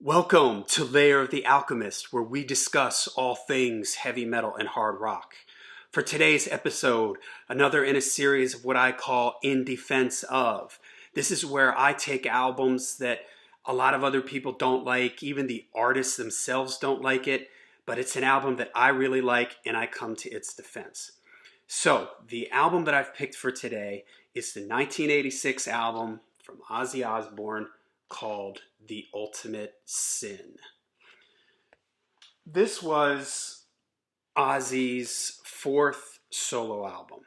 Welcome to Lair of the Alchemist, where we discuss all things heavy metal and hard rock. For today's episode, another in a series of what I call In Defense Of. This is where I take albums that a lot of other people don't like, even the artists themselves don't like it, but it's an album that I really like and I come to its defense. So, the album that I've picked for today is the 1986 album from Ozzy Osbourne called The Ultimate Sin. This was Ozzy's fourth solo album.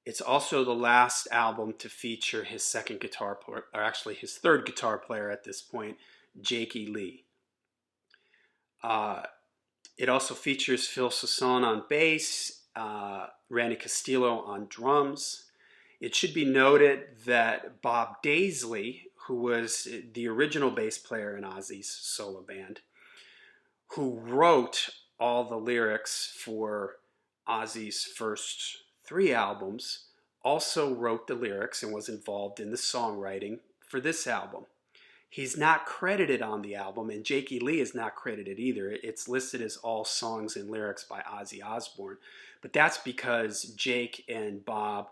It's also the last album to feature his second guitar player, or actually his third guitar player at this point, Jakey Lee. It also features Phil Soussan on bass, Randy Castillo on drums. It should be noted that Bob Daisley, who was the original bass player in Ozzy's solo band, who wrote all the lyrics for Ozzy's first three albums, also wrote the lyrics and was involved in the songwriting for this album. He's not credited on the album, and Jakey Lee is not credited either. It's listed as all songs and lyrics by Ozzy Osbourne, but that's because Jake and Bob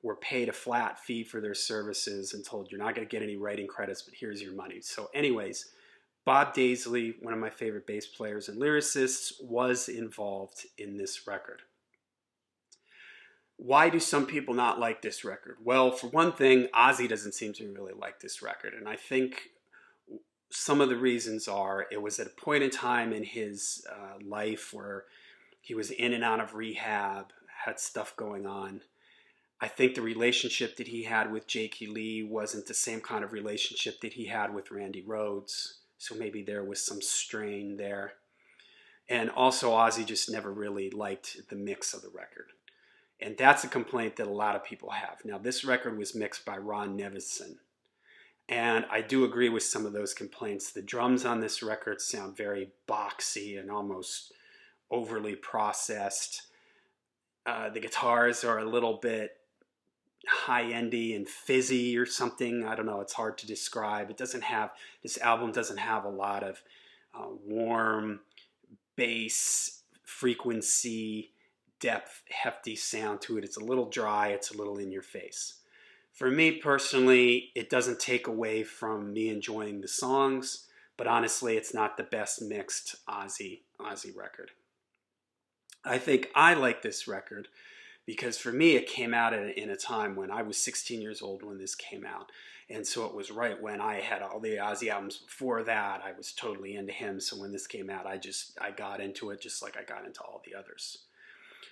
were paid a flat fee for their services and told, you're not going to get any writing credits, but here's your money. So anyways, Bob Daisley, one of my favorite bass players and lyricists, was involved in this record. Why do some people not like this record? Well, for one thing, Ozzy doesn't seem to really like this record. And I think some of the reasons are it was at a point in time in his life where he was in and out of rehab, had stuff going on. I think the relationship that he had with Jakey Lee wasn't the same kind of relationship that he had with Randy Rhoads. So maybe there was some strain there. And also Ozzy just never really liked the mix of the record. And that's a complaint that a lot of people have. Now, this record was mixed by Ron Nevison. And I do agree with some of those complaints. The drums on this record sound very boxy and almost overly processed. The guitars are a little bit high-endy and fizzy or something. I don't know. It's hard to describe. This album doesn't have a lot of warm bass frequency, depth, hefty sound to it. It's a little dry. It's a little in your face. For me personally, it doesn't take away from me enjoying the songs, but honestly, it's not the best mixed Ozzy record. I think I like this record because for me, it came out in a time when I was 16 years old when this came out. And so it was right when I had all the Ozzy albums before that. I was totally into him. So when this came out, I got into it just like I got into all the others.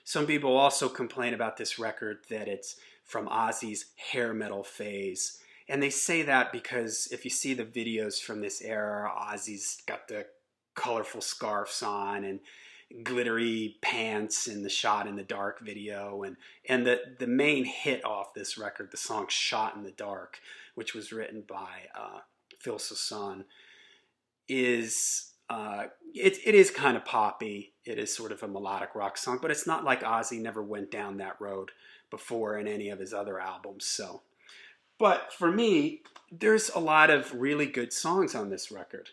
Some people also complain about this record that it's from Ozzy's hair metal phase. And they say that because if you see the videos from this era, Ozzy's got the colorful scarves on and glittery pants in the Shot in the Dark video, and the main hit off this record, the song Shot in the Dark, which was written by Phil Soussan, is it is kind of poppy. It is sort of a melodic rock song, but it's not like Ozzy never went down that road before in any of his other albums. So, but for me, there's a lot of really good songs on this record.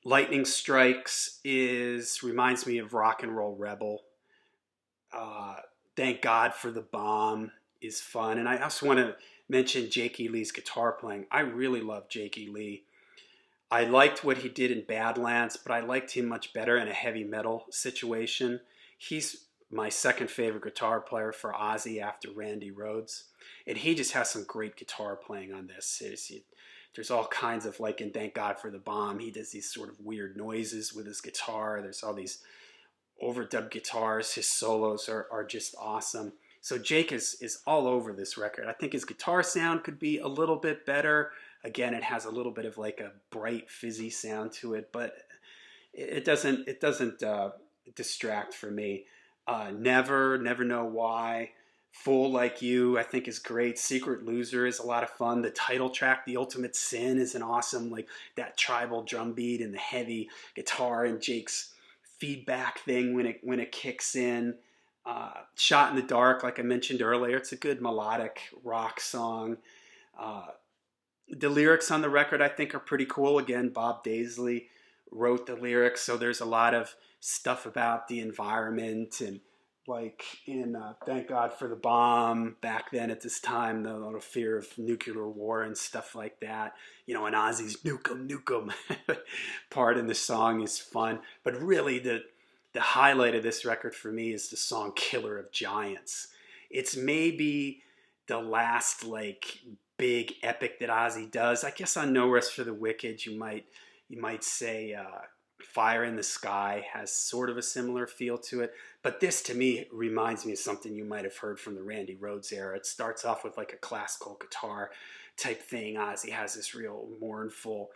Lightning Strikes reminds me of Rock and Roll Rebel. Thank God for the Bomb is fun. And I also want to mention Jakey Lee's guitar playing. I really love Jakey Lee. I liked what he did in Badlands, but I liked him much better in a heavy metal situation. He's my second favorite guitar player for Ozzy after Randy Rhoads. And he just has some great guitar playing on this. There's all kinds of, like in Thank God for the Bomb, he does these sort of weird noises with his guitar. There's all these overdubbed guitars. His solos are just awesome. So Jake is all over this record. I think his guitar sound could be a little bit better. Again, it has a little bit of like a bright, fizzy sound to it, but it doesn't distract for me. Never Know Why. Fool Like You, I think, is great. Secret Loser is a lot of fun. The title track, The Ultimate Sin, is an awesome, like that tribal drum beat and the heavy guitar and Jake's feedback thing when it kicks in. Shot in the Dark, like I mentioned earlier, it's a good melodic rock song. The lyrics on the record I think are pretty cool. Again, Bob Daisley wrote the lyrics, so there's a lot of stuff about the environment and like in Thank God for the Bomb back then at this time, the little fear of nuclear war and stuff like that. You know, and Ozzy's nuke 'em, nuke 'em part in the song is fun. But really, the highlight of this record for me is the song Killer of Giants. It's maybe the last like big epic that Ozzy does. I guess on No Rest for the Wicked, you might say Fire in the Sky has sort of a similar feel to it. But this to me reminds me of something you might have heard from the Randy Rhoads era. It starts off with like a classical guitar type thing. Ozzy has this real mournful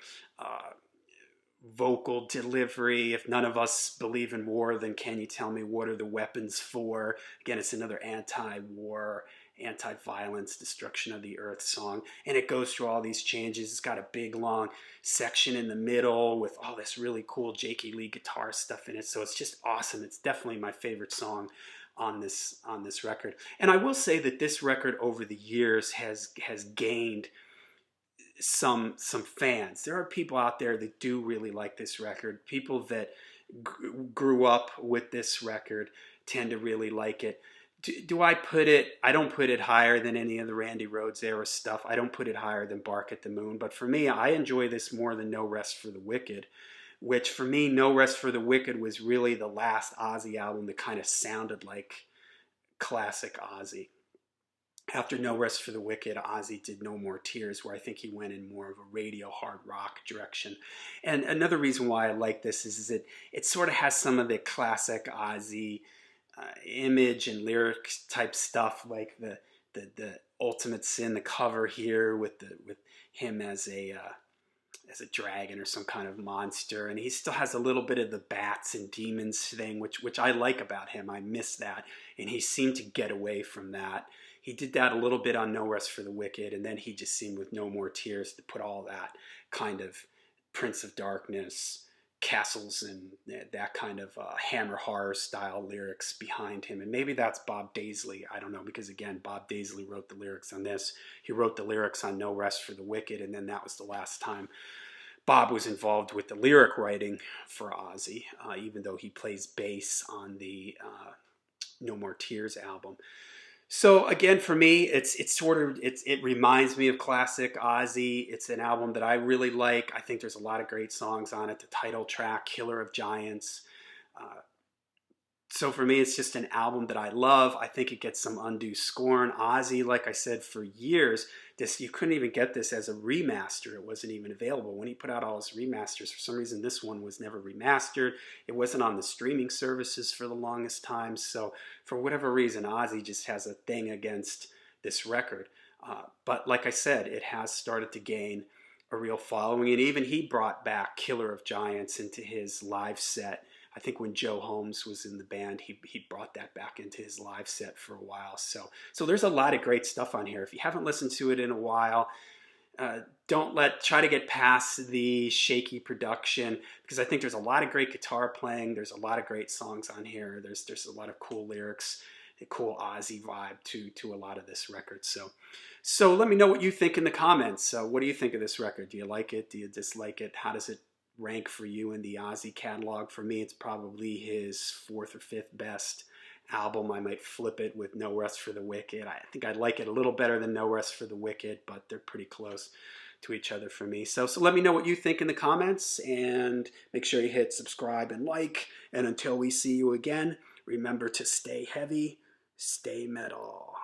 vocal delivery. If none of us believe in war, then can you tell me what are the weapons for? Again, it's another anti-war, anti-violence, destruction of the earth song. And it goes through all these changes. It's got a big long section in the middle with all this really cool Jakey Lee guitar stuff in it. So it's just awesome. It's definitely my favorite song on this record. And I will say that this record over the years has gained some fans. There are people out there that do really like this record. People that grew up with this record tend to really like it. Do I put it? I don't put it higher than any of the Randy Rhoads era stuff. I don't put it higher than Bark at the Moon. But for me, I enjoy this more than No Rest for the Wicked, which for me, No Rest for the Wicked was really the last Ozzy album that kind of sounded like classic Ozzy. After No Rest for the Wicked, Ozzy did No More Tears, where I think he went in more of a radio hard rock direction. And another reason why I like this is that it sort of has some of the classic Ozzy image and lyrics type stuff, like the Ultimate Sin, the cover here with him as a dragon or some kind of monster, and he still has a little bit of the bats and demons thing, which I like about him. I miss that, and he seemed to get away from that. He did that a little bit on No Rest for the Wicked, and then he just seemed with No More Tears to put all that kind of Prince of Darkness, castles, and that kind of Hammer horror style lyrics behind him. And maybe that's Bob Daisley. I don't know, because again, Bob Daisley wrote the lyrics on this. He wrote the lyrics on No Rest for the Wicked, and then that was the last time Bob was involved with the lyric writing for Ozzy, even though he plays bass on the No More Tears album. So again, for me, it reminds me of classic Ozzy. It's an album that I really like. I think there's a lot of great songs on it. The title track, "Killer of Giants." Uh, so for me, it's just an album that I love. I think it gets some undue scorn. Ozzy, like I said, for years, you couldn't even get this as a remaster. It wasn't even available. When he put out all his remasters, for some reason, this one was never remastered. It wasn't on the streaming services for the longest time. So for whatever reason, Ozzy just has a thing against this record. But like I said, it has started to gain a real following. And even he brought back Killer of Giants into his live set. I think when Joe Holmes was in the band, he brought that back into his live set for a while. So there's a lot of great stuff on here. If you haven't listened to it in a while, try to get past the shaky production, because I think there's a lot of great guitar playing. There's a lot of great songs on here. There's a lot of cool lyrics, a cool Ozzy vibe to a lot of this record. So let me know what you think in the comments. What do you think of this record? Do you like it? Do you dislike it? How does it rank for you in the Ozzy catalog? For me, it's probably his fourth or fifth best album. I might flip it with No Rest for the Wicked. I think I'd like it a little better than No Rest for the Wicked, but they're pretty close to each other for me. So let me know what you think in the comments, and make sure you hit subscribe and like. And until we see you again, remember to stay heavy, stay metal.